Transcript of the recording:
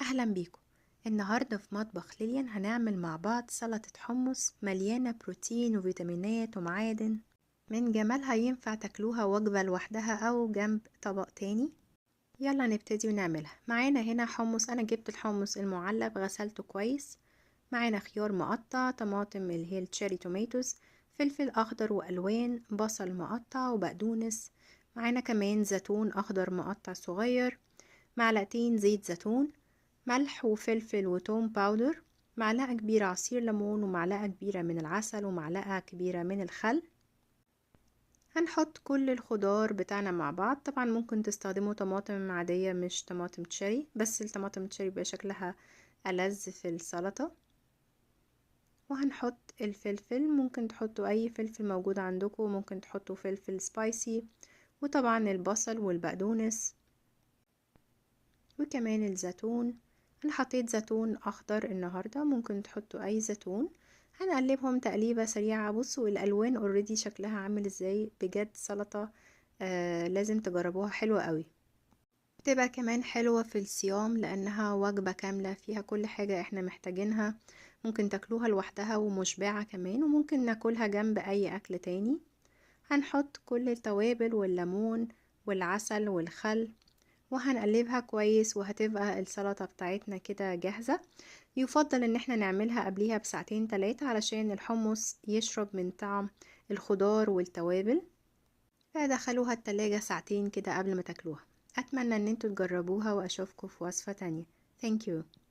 أهلا بيكم. النهاردة في مطبخ ليليان هنعمل مع بعض سلطة حمص مليانة بروتين وفيتامينات ومعادن. من جمالها ينفع تاكلوها وجبة لوحدها أو جنب طبق تاني. يلا نبتدي ونعملها. معانا هنا حمص، أنا جبت الحمص المعلب غسلته كويس. معانا خيار مقطع، طماطم اللي هي التشيري توميتوز، فلفل أخضر وألوان، بصل مقطع وبقدونس. معانا كمان زيتون أخضر مقطع صغير، معلقتين زيت زيتون، ملح وفلفل وتوم باودر، معلقة كبيرة عصير ليمون، ومعلقة كبيرة من العسل، ومعلقة كبيرة من الخل. هنحط كل الخضار بتاعنا مع بعض. طبعا ممكن تستخدموا طماطم عادية مش طماطم تشيري، بس الطماطم تشيري بيبقى شكلها ألذ في السلطة. وهنحط الفلفل، ممكن تحطوا أي فلفل موجود عندكم، ممكن تحطوا فلفل سبايسي، وطبعا البصل والبقدونس وكمان الزيتون. انا حطيت زيتون اخضر النهاردة، ممكن تحطوا اي زيتون. هنقلبهم تقليبة سريعة. بصوا الالوان اوريدي شكلها عامل ازاي، بجد سلطة لازم تجربوها، حلوة قوي. بتبقى كمان حلوة في الصيام لانها وجبة كاملة فيها كل حاجة احنا محتاجينها. ممكن تاكلوها لوحدها ومشبعة كمان، وممكن ناكلها جنب اي اكل تاني. هنحط كل التوابل والليمون والعسل والخل، وهنقلبها كويس، وهتبقى السلطة بتاعتنا كده جاهزة. يفضل ان احنا نعملها قبليها بساعتين 3 علشان الحمص يشرب من طعم الخضار والتوابل. فدخلوها التلاجة ساعتين كده قبل ما تاكلوها. اتمنى ان انتوا تجربوها، واشوفكم في وصفة تانية. Thank you.